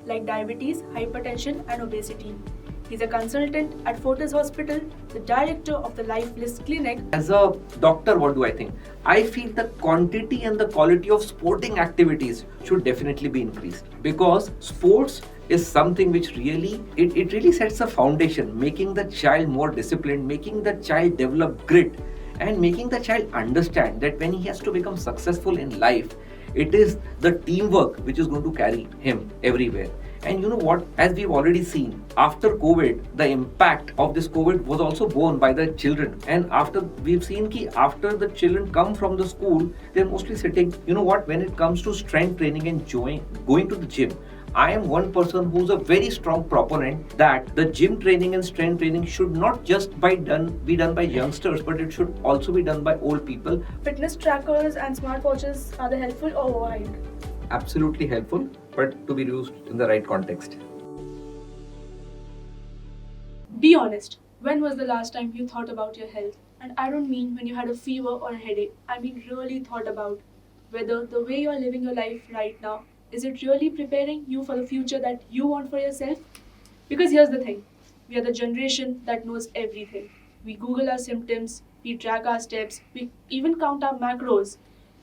like diabetes, hypertension, and obesity. He's a consultant at Fortis Hospital, the director of the Life Bliss Clinic. As a doctor, what do I think? I feel the quantity and the quality of sporting activities should definitely be increased, because sports is something which really it really sets a foundation, making the child more disciplined, making the child develop grit, and making the child understand that when he has to become successful in life, it is the teamwork which is going to carry him everywhere. And you know what? As we've already seen, after COVID, the impact of this COVID was also borne by the children. And after we've seen ki after the children come from the school, they're mostly sitting. You know what? When it comes to strength training and going to the gym, I am one person who's a very strong proponent that the gym training and strength training should not just be done by youngsters, but it should also be done by old people. Fitness trackers and smartwatches, are they helpful or overhyped? Absolutely helpful, but to be used in the right context. Be honest, when was the last time you thought about your health? And I don't mean when you had a fever or a headache. I mean really thought about whether the way you're living your life right now, is it really preparing you for the future that you want for yourself? Because here's the thing, we are the generation that knows everything. We Google our symptoms, we track our steps, we even count our macros.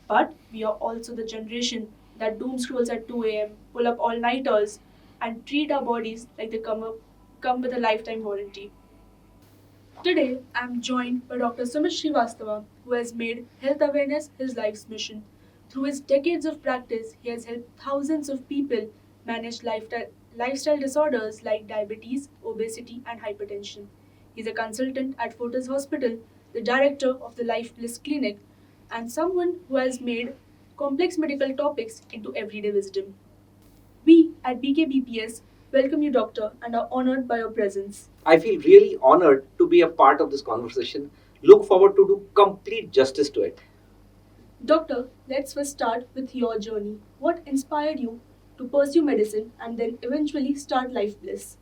But we are also the generation that doom scrolls at 2 a.m., pull up all nighters, and treat our bodies like they come with a lifetime warranty. Today, I'm joined by Dr. Sumit Srivastava, who has made health awareness his life's mission. Through his decades of practice, he has helped thousands of people manage lifestyle disorders like diabetes, obesity, and hypertension. He's a consultant at Fortis Hospital, the director of the Life Bliss Clinic, and someone who has made complex medical topics into everyday wisdom. We at BKBPS welcome you, Doctor, and are honored by your presence. I feel really honored to be a part of this conversation. Look forward to do complete justice to it. Doctor, let's first start with your journey. What inspired you to pursue medicine and then eventually start Life Bliss?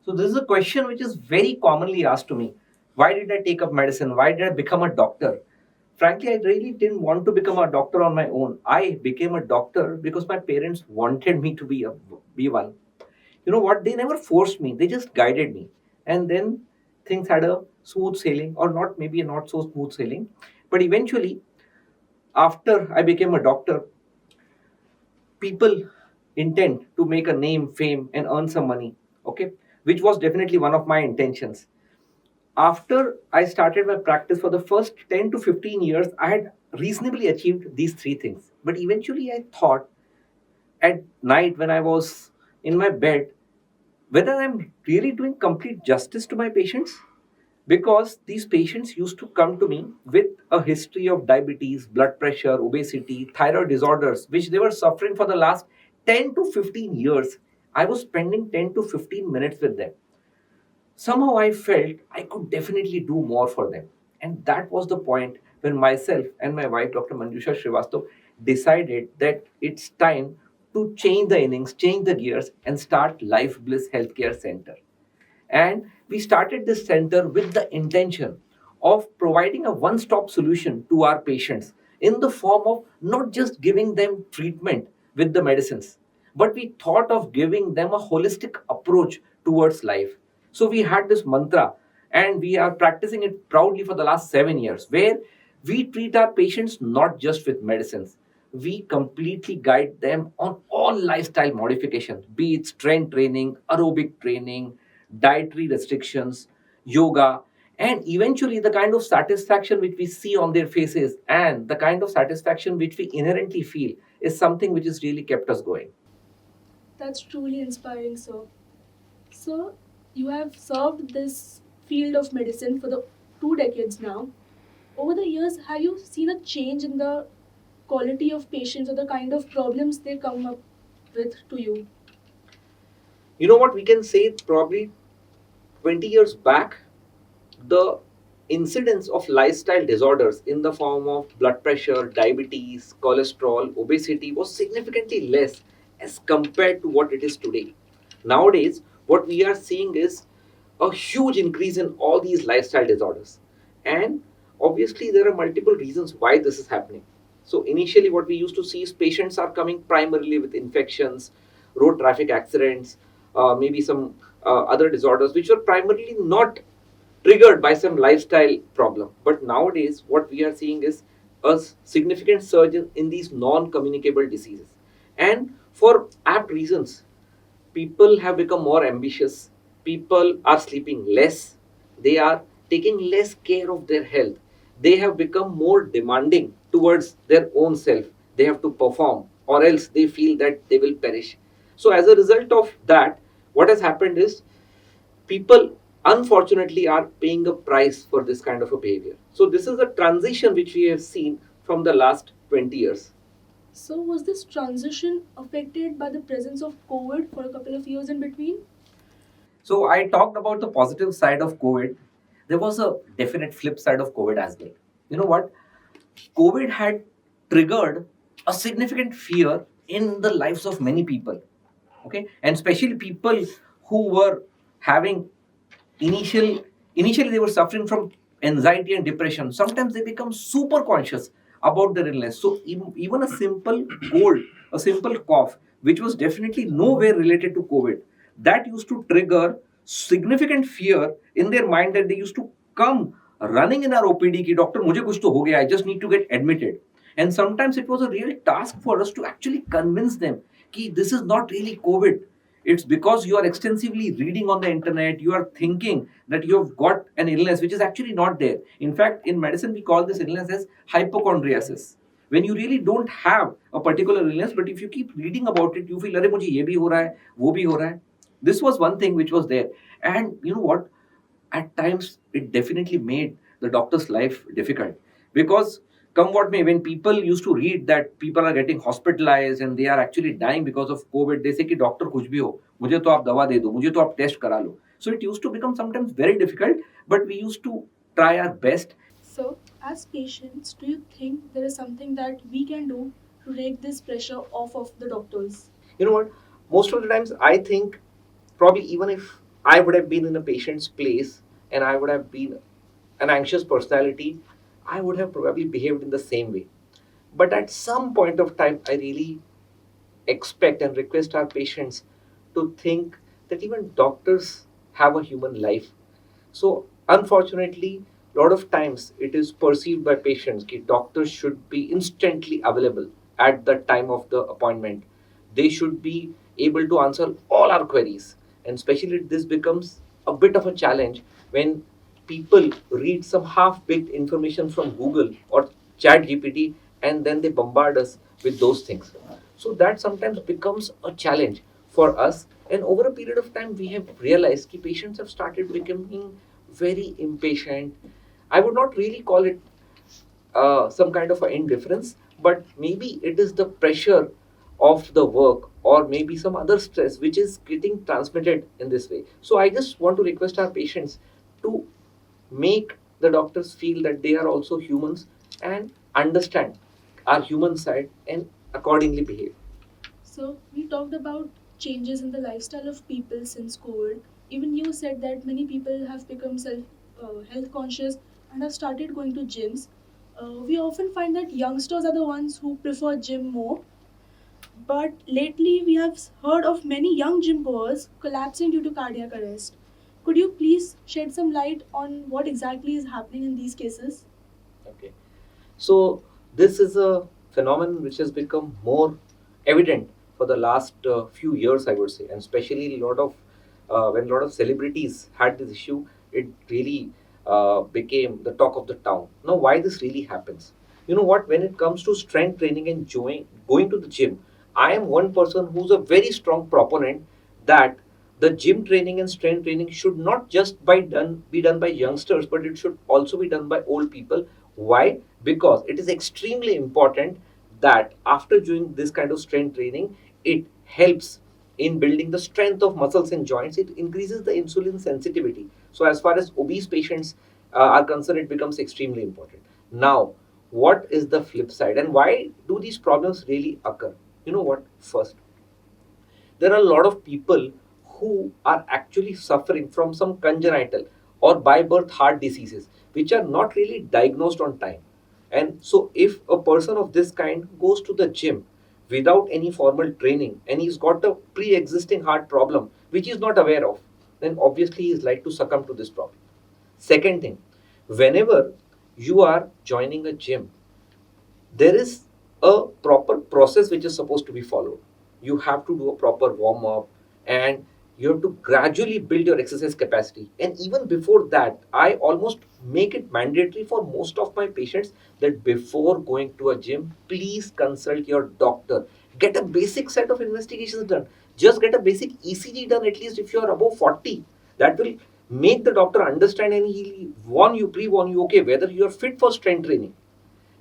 So this is a question which is very commonly asked to me. Why did I take up medicine? Why did I become a doctor? Frankly, I really didn't want to become a doctor on my own. I became a doctor because my parents wanted me to be one. You know what? They never forced me. They just guided me. And then things had a smooth sailing, or not, maybe a not so smooth sailing. But eventually, after I became a doctor, people intend to make a name, fame, and earn some money. Okay, which was definitely one of my intentions. After I started my practice for the first 10 to 15 years, I had reasonably achieved these three things. But eventually, I thought at night when I was in my bed whether I'm really doing complete justice to my patients, because these patients used to come to me with a history of diabetes, blood pressure, obesity, thyroid disorders, which they were suffering for the last 10 to 15 years. I was spending 10 to 15 minutes with them. Somehow I felt I could definitely do more for them. And that was the point when myself and my wife, Dr. Manjusha Srivastav, decided that it's time to change the innings, change the gears, and start Life Bliss Healthcare Center. And we started this center with the intention of providing a one stop solution to our patients in the form of not just giving them treatment with the medicines, but we thought of giving them a holistic approach towards life. So we had this mantra, and we are practicing it proudly for the last 7 years, where we treat our patients not just with medicines. We completely guide them on all lifestyle modifications, be it strength training, aerobic training, dietary restrictions, yoga, and eventually the kind of satisfaction which we see on their faces and the kind of satisfaction which we inherently feel is something which has really kept us going. That's truly inspiring, sir. So, you have served this field of medicine for the 2 decades now. Over the years, have you seen a change in the quality of patients or the kind of problems they come up with to you? You know what, we can say probably 20 years back, the incidence of lifestyle disorders in the form of blood pressure, diabetes, cholesterol, obesity was significantly less as compared to what it is today. Nowadays, what we are seeing is a huge increase in all these lifestyle disorders. And obviously, there are multiple reasons why this is happening. So, initially, what we used to see is patients are coming primarily with infections, road traffic accidents, maybe some other disorders which were primarily not triggered by some lifestyle problem. But nowadays, what we are seeing is a significant surge in these non communicable diseases. And for apt reasons, people have become more ambitious, people are sleeping less, they are taking less care of their health, they have become more demanding towards their own self, they have to perform or else they feel that they will perish. So as a result of that, what has happened is people unfortunately are paying a price for this kind of a behavior. So this is a transition which we have seen from the last 20 years. So, was this transition affected by the presence of COVID for a couple of years in between? So I talked about the positive side of COVID. There was a definite flip side of COVID as well. You know what? COVID had triggered a significant fear in the lives of many people. Okay, and especially people who were having initial initially they were suffering from anxiety and depression. Sometimes they become super conscious about their illness. So even a simple cold, a simple cough, which was definitely nowhere related to COVID, that used to trigger significant fear in their mind, that they used to come running in our OPD ki doctor mujhe kuch to ho gaya, I just need to get admitted. And sometimes it was a real task for us to actually convince them ki this is not really COVID. It's because you are extensively reading on the internet, you are thinking that you have got an illness which is actually not there. In fact, in medicine, we call this illness as hypochondriasis. When you really don't have a particular illness, but if you keep reading about it, you feel, अरे मुझे ये भी हो रहा है, वो भी हो रहा है. This was one thing which was there. And you know what? At times, it definitely made the doctor's life difficult, because come what may, when people used to read that people are getting hospitalized and they are actually dying because of COVID, they say कि doctor कुछ भी हो, मुझे तो आप दवा दे दो, मुझे तो आप टेस्ट करा लो. So it used to become sometimes very difficult, but we used to try our best. So, as patients, do you think there is something that we can do to take this pressure off of the doctors? You know what? Most of the times, I think probably even if I would have been in a patient's place and I would have been an anxious personality, I would have probably behaved in the same way. But at some point of time, I really expect and request our patients to think that even doctors have a human life. So, unfortunately, a lot of times it is perceived by patients that doctors should be instantly available at the time of the appointment. They should be able to answer all our queries. And especially this becomes a bit of a challenge when people read some half-baked information from Google or Chat GPT, and then they bombard us with those things. So that sometimes becomes a challenge for us. And over a period of time, we have realized that patients have started becoming very impatient. I would not really call it some kind of indifference, but maybe it is the pressure of the work or maybe some other stress which is getting transmitted in this way. So I just want to request our patients to make the doctors feel that they are also humans and understand our human side and accordingly behave. So, we talked about changes in the lifestyle of people since COVID. Even you said that many people have become health conscious and have started going to gyms. We often find that youngsters are the ones who prefer gym more. But lately, we have heard of many young gym goers collapsing due to cardiac arrest. Could you please shed some light on what exactly is happening in these cases? Okay. So this is a phenomenon which has become more evident for the last few years, I would say, and especially a lot of when a lot of celebrities had this issue, it really became the talk of the town. Now, why this really happens? You know what? When it comes to strength training and going to the gym, I am one person who's a very strong proponent that the gym training and strength training should not just be done by youngsters, but it should also be done by old people. Why? Because it is extremely important that after doing this kind of strength training, it helps in building the strength of muscles and joints. It increases the insulin sensitivity. So as far as obese patients are concerned, it becomes extremely important. Now, what is the flip side and why do these problems really occur? You know what? First, there are a lot of people who are actually suffering from some congenital or by birth heart diseases which are not really diagnosed on time. And so if a person of this kind goes to the gym, without any formal training and he's got a pre-existing heart problem which he's not aware of, then obviously he's like to succumb to this problem. Second thing, whenever you are joining a gym, there is a proper process which is supposed to be followed. You have to do a proper warm up and you have to gradually build your exercise capacity. And even before that, I almost make it mandatory for most of my patients that before going to a gym, please consult your doctor. Get a basic set of investigations done. Just get a basic ECG done at least if you are above 40. That will make the doctor understand and he'll pre-warn you, okay, whether you are fit for strength training.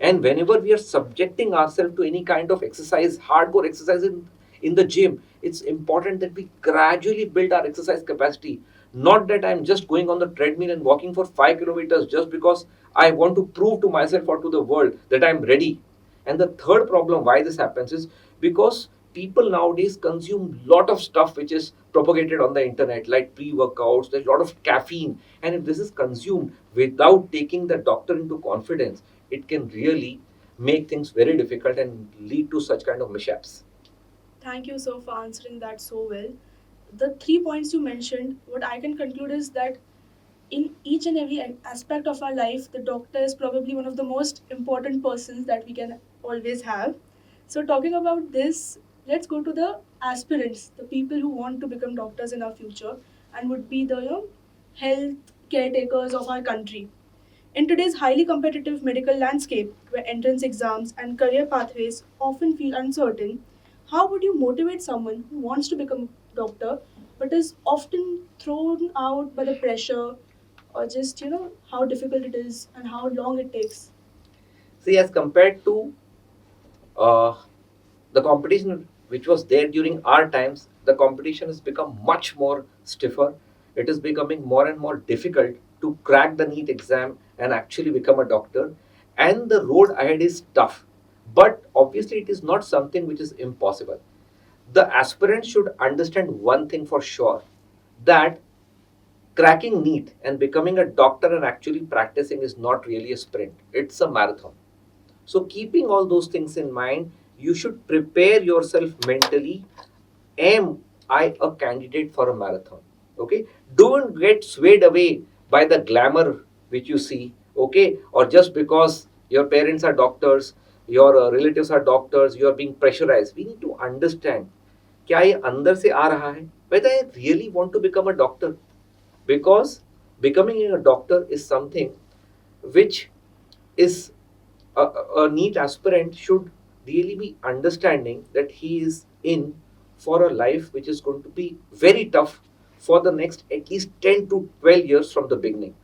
And whenever we are subjecting ourselves to any kind of exercise, hardcore exercise in the gym, it's important that we gradually build our exercise capacity. Not that I'm just going on the treadmill and walking for 5 kilometers just because I want to prove to myself or to the world that I'm ready. And the third problem why this happens is because people nowadays consume lot of stuff which is propagated on the internet, like pre-workouts. There's a lot of caffeine, and if this is consumed without taking the doctor into confidence, it can really make things very difficult and lead to such kind of mishaps. Thank you, sir, for answering that so well. The 3 points you mentioned, what I can conclude is that in each and every aspect of our life, the doctor is probably one of the most important persons that we can always have. So, talking about this, let's go to the aspirants, the people who want to become doctors in our future and would be the health caretakers of our country. In today's highly competitive medical landscape, where entrance exams and career pathways often feel uncertain, how would you motivate someone who wants to become a doctor but is often thrown out by the pressure or just, how difficult it is and how long it takes? See, as compared to uh, the competition which was there during our times, the competition has become much more stiffer. It is becoming more and more difficult to crack the NEET exam and actually become a doctor. And the road ahead is tough. But obviously, it is not something which is impossible. The aspirant should understand one thing for sure, that cracking NEET and becoming a doctor and actually practicing is not really a sprint, it's a marathon. So, keeping all those things in mind, you should prepare yourself mentally. Am I a candidate for a marathon? Okay, don't get swayed away by the glamour which you see, okay, or just because your parents are doctors, your relatives are doctors, you are being pressurized. We need to understand क्या ये अंदर से आ रहा है, whether I really want to become a doctor, because becoming a doctor is something which is a neat aspirant should really be understanding that he is in for a life which is going to be very tough for the next at least 10 to 12 years from the beginning.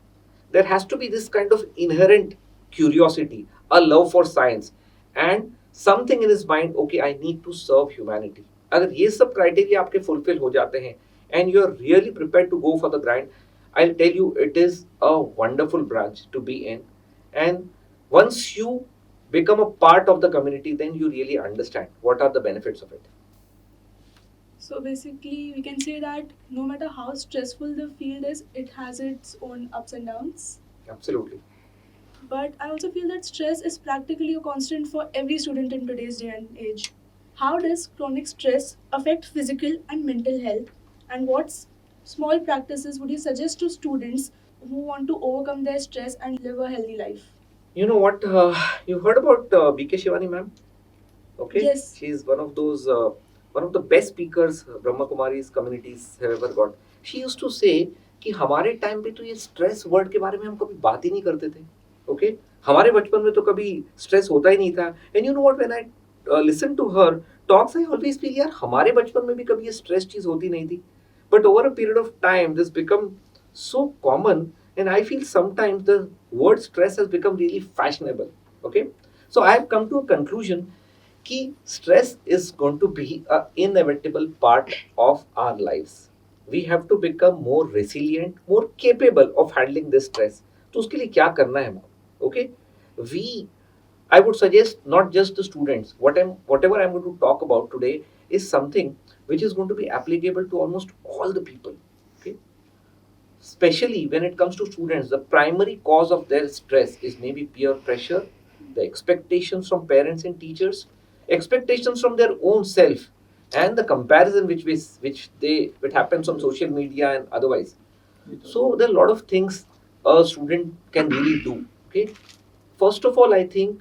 There has to be this kind of inherent curiosity, a love for science, and something in his mind, okay, I need to serve humanity. अगर ये सब criteria आपके fulfil हो जाते हैं and you are really prepared to go for the grind, I'll tell you it is a wonderful branch to be in. And once you become a part of the community, then you really understand what are the benefits of it. So basically, we can say that no matter how stressful the field is, it has its own ups and downs. Absolutely. But I also feel that stress is practically a constant for every student in today's day and age. How does chronic stress affect physical and mental health? And what small practices would you suggest to students who want to overcome their stress and live a healthy life? You know what? You heard about BK Shivani ma'am? Okay. Yes. She is one of those, one of the best speakers Brahma Kumari's communities have ever got. She used to say कि हमारे time पे तो ये stress word के बारे में हम कभी बात ही नहीं करते थे. ओके, हमारे बचपन में तो कभी स्ट्रेस होता ही नहीं था. And you know what, when I listen to her talks, I always feel यार हमारे बचपन में भी कभी ये स्ट्रेस चीज होती नहीं थी. But over a period of time this become so common, and I feel sometimes the word stress has become really fashionable. Okay, so I have come to a conclusion कि stress is going to be a inevitable part of our lives. We have to become more resilient, more capable of handling this stress. तो उसके लिए क्या करना है हमको? Okay, we, I would suggest not just the students. Whatever I'm going to talk about today is something which is going to be applicable to almost all the people. Okay, especially when it comes to students, the primary cause of their stress is maybe peer pressure, the expectations from parents and teachers, expectations from their own self, and the comparison which happens on social media and otherwise. So there are a lot of things a student can really do. Okay, first of all, I think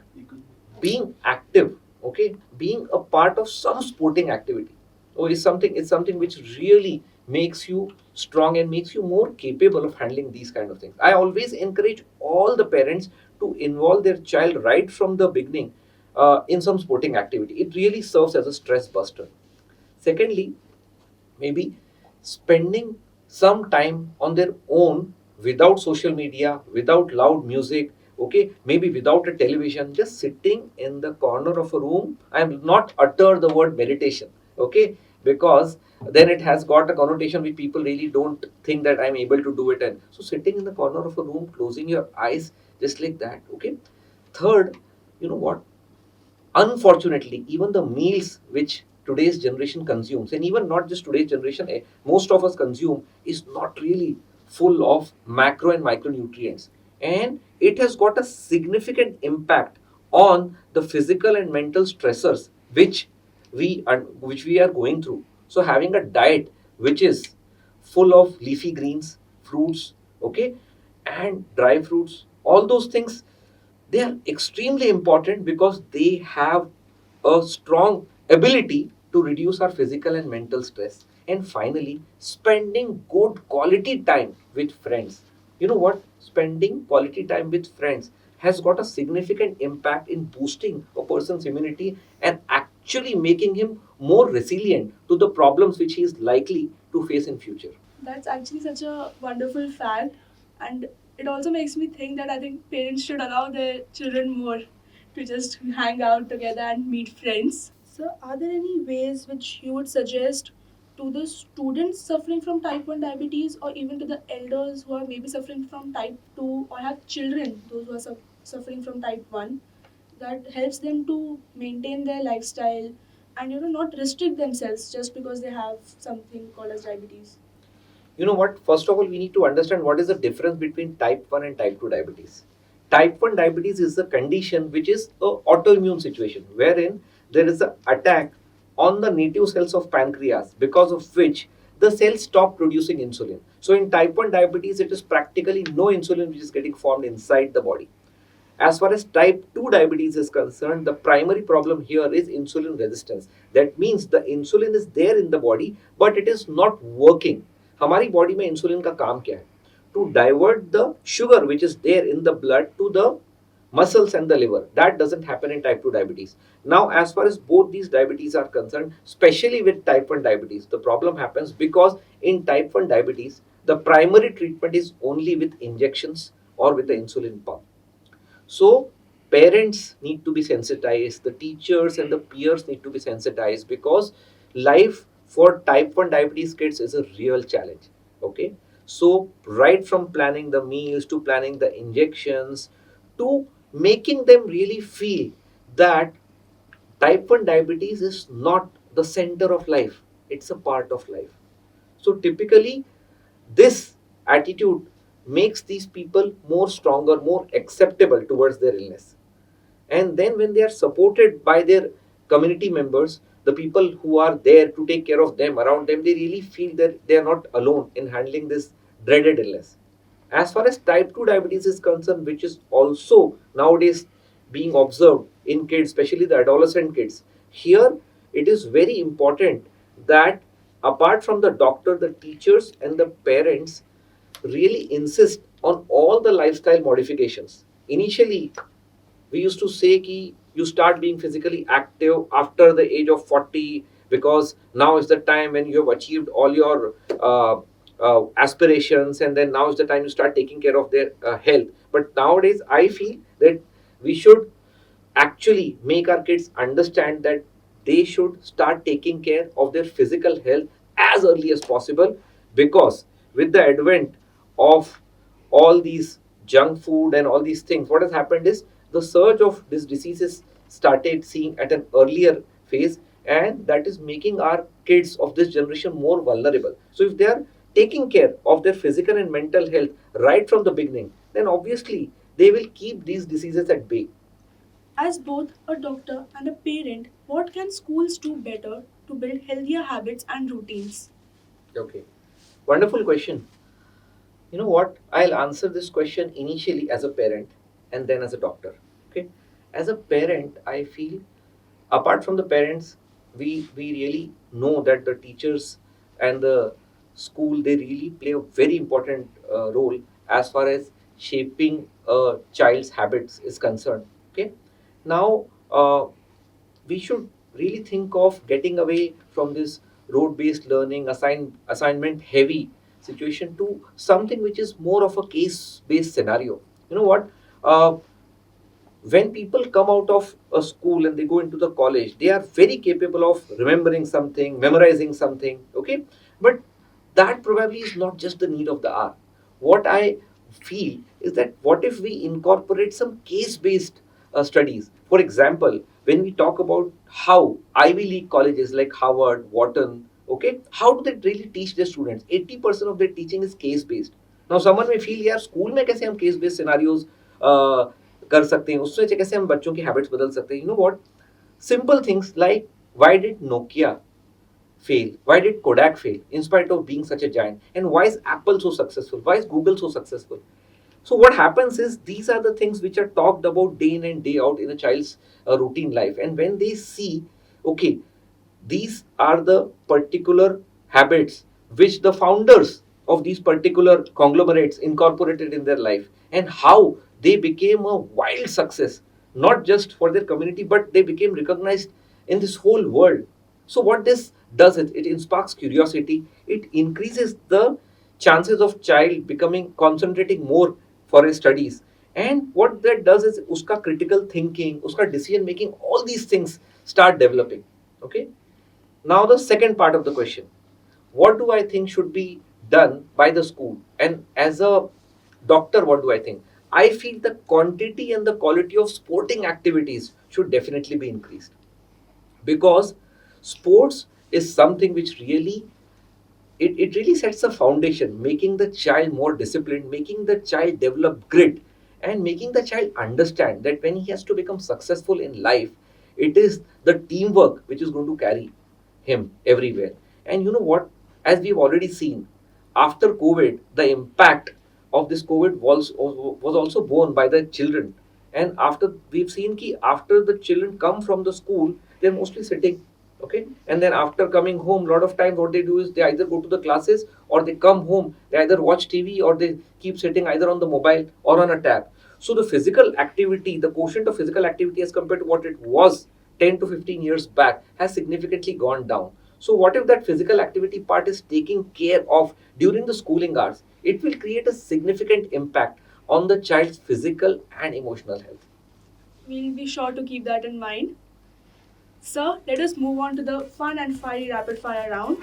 being active, okay, being a part of some sporting activity, is something which really makes you strong and makes you more capable of handling these kind of things. I always encourage all the parents to involve their child right from the beginning in some sporting activity. It really serves as a stress buster. Secondly, maybe spending some time on their own without social media, without loud music, okay, maybe without a television, just sitting in the corner of a room. I am not utter the word meditation, okay, because then it has got a connotation which people really don't think that I'm able to do it. And so sitting in the corner of a room, closing your eyes just like that, okay. Third, you know what, unfortunately, even the meals which today's generation consumes, and even not just today's generation, most of us consume, is not really full of macro and micronutrients, and it has got a significant impact on the physical and mental stressors which we are going through. So having a diet which is full of leafy greens, fruits, okay, and dry fruits, all those things, they are extremely important because they have a strong ability to reduce our physical and mental stress. And finally, spending good quality time with friends. You know what? Spending quality time with friends has got a significant impact in boosting a person's immunity and actually making him more resilient to the problems which he is likely to face in future. That's actually such a wonderful fact, and it also makes me think that I think parents should allow their children more to just hang out together and meet friends. So, are there any ways which you would suggest to the students suffering from type 1 diabetes, or even to the elders who are maybe suffering from type 2, or have children, those who are suffering from type 1, that helps them to maintain their lifestyle and not restrict themselves just because they have something called as diabetes? You know what? First of all, we need to understand what is the difference between type 1 and type 2 diabetes. Type 1 diabetes is a condition which is a autoimmune situation wherein there is an attack on the native cells of pancreas, because of which the cells stop producing insulin. So in type 1 diabetes, it is practically no insulin which is getting formed inside the body. As far as type 2 diabetes is concerned, the primary problem here is insulin resistance. That means the insulin is there in the body, but it is not working. हमारी body में insulin का काम क्या है? To divert the sugar which is there in the blood to the muscles and the liver. That doesn't happen in type 2 diabetes. Now, as far as both these diabetes are concerned, especially with type 1 diabetes, the problem happens because in type 1 diabetes, the primary treatment is only with injections or with the insulin pump. So parents need to be sensitized, the teachers and the peers need to be sensitized, because life for type 1 diabetes kids is a real challenge. Okay. So right from planning the meals to planning the injections to making them really feel that type 1 diabetes is not the center of life, it's a part of life. So typically, this attitude makes these people more stronger, more acceptable towards their illness. And then when they are supported by their community members, the people who are there to take care of them, around them, they really feel that they are not alone in handling this dreaded illness. As far as type 2 diabetes is concerned, which is also nowadays being observed in kids, especially the adolescent kids, here it is very important that apart from the doctor, the teachers and the parents really insist on all the lifestyle modifications. Initially, we used to say ki you start being physically active after the age of 40, because now is the time when you have achieved all your aspirations, and then now is the time you start taking care of their health. But nowadays I feel that we should actually make our kids understand that they should start taking care of their physical health as early as possible, because with the advent of all these junk food and all these things, what has happened is the surge of these diseases started seeing at an earlier phase, and that is making our kids of this generation more vulnerable. So if they are taking care of their physical and mental health right from the beginning, then obviously they will keep these diseases at bay. As both a doctor and a parent, what can schools do better to build healthier habits and routines? Okay, wonderful question. You know what? I'll answer this question initially as a parent and then as a doctor. Okay, as a parent, I feel apart from the parents, we really know that the teachers and the school, they really play a very important role as far as shaping a child's habits is concerned. Okay, now we should really think of getting away from this road based learning, assignment heavy situation to something which is more of a case based scenario. You know what, when people come out of a school and they go into the college, they are very capable of remembering something, memorizing something, okay? But that probably is not just the need of the hour. What I feel is that what if we incorporate some case based studies? For example, when we talk about how Ivy League colleges like Harvard, Wharton, okay, how do they really teach their students? 80% of their teaching is case based. Now, someone may feel, यार school में कैसे हम case based scenarios कर सकते हैं, उससे कैसे हम बच्चों की हैबिट्स बदल सकते हैं? You know what, simple things like, why did Nokia fail? Why did Kodak fail in spite of being such a giant? And why is Apple so successful? Why is Google so successful? So what happens is these are the things which are talked about day in and day out in a child's routine life. And when they see, okay, these are the particular habits which the founders of these particular conglomerates incorporated in their life, and how they became a wild success, not just for their community, but they became recognized in this whole world. So what this does is it sparks curiosity, it increases the chances of child becoming concentrating more for his studies, and what that does is uska critical thinking, uska decision making, all these things start developing. Okay, now the second part of the question, what do I think should be done by the school? And as a doctor, what do I think? I feel the quantity and the quality of sporting activities should definitely be increased, because sports is something which really, it really sets a foundation, making the child more disciplined, making the child develop grit, and making the child understand that when he has to become successful in life, it is the teamwork which is going to carry him everywhere. And you know what? As we've already seen, after COVID, the impact of this COVID was also borne by the children. And after we've seen ki after the children come from the school, they're mostly sitting. Okay. And then after coming home, a lot of times what they do is they either go to the classes or they come home, they either watch TV or they keep sitting either on the mobile or on a tab. So the physical activity, the quotient of physical activity as compared to what it was 10 to 15 years back has significantly gone down. So what if that physical activity part is taken care of during the schooling hours? It will create a significant impact on the child's physical and emotional health. We'll be sure to keep that in mind. Sir, let us move on to the fun and fiery rapid fire round.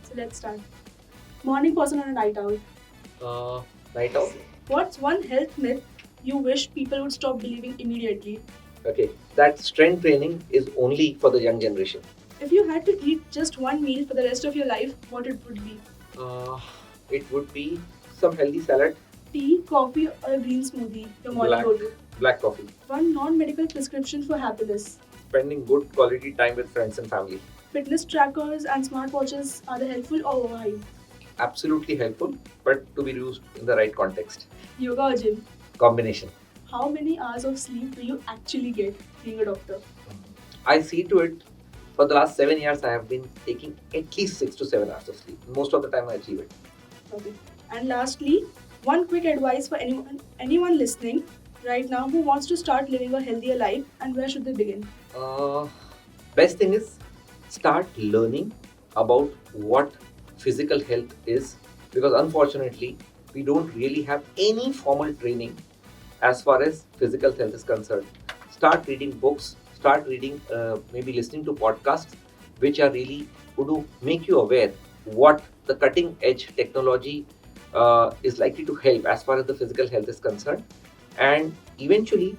So let's start. Morning person or a night owl? Night owl. What's one health myth you wish people would stop believing immediately? Okay, that strength training is only for the young generation. If you had to eat just one meal for the rest of your life, what it would be? It would be some healthy salad. Tea, coffee, or a green smoothie? Your morning go-to. Black coffee. One non-medical prescription for happiness. Spending good quality time with friends and family. Fitness trackers and smartwatches, are they helpful or overhyped? Absolutely helpful, but to be used in the right context. Yoga or gym? Combination. How many hours of sleep do you actually get being a doctor? I see to it. For the last 7 years, I have been taking at least 6 to 7 hours of sleep. Most of the time, I achieve it. Okay. And lastly, one quick advice for anyone listening right now who wants to start living a healthier life, and where should they begin? Best thing is start learning about what physical health is, because unfortunately, we don't really have any formal training as far as physical health is concerned. Start reading books, start reading, maybe listening to podcasts, which are really going to make you aware what the cutting edge technology is likely to help as far as the physical health is concerned. And eventually,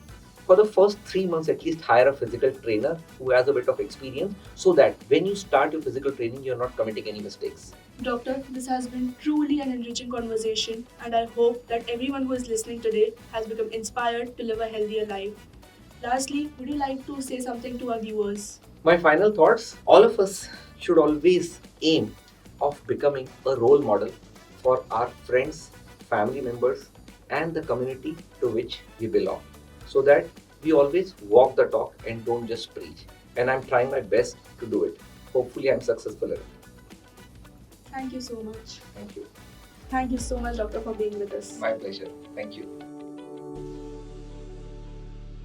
for the first 3 months, at least hire a physical trainer who has a bit of experience, so that when you start your physical training, you're not committing any mistakes. Doctor, this has been truly an enriching conversation, and I hope that everyone who is listening today has become inspired to live a healthier life. Lastly, would you like to say something to our viewers? My final thoughts, all of us should always aim of becoming a role model for our friends, family members, and the community to which we belong, so that we always walk the talk and don't just preach. And I'm trying my best to do it. Hopefully, I'm successful at it. Thank you so much. Thank you. Thank you so much, Doctor, for being with us. My pleasure. Thank you.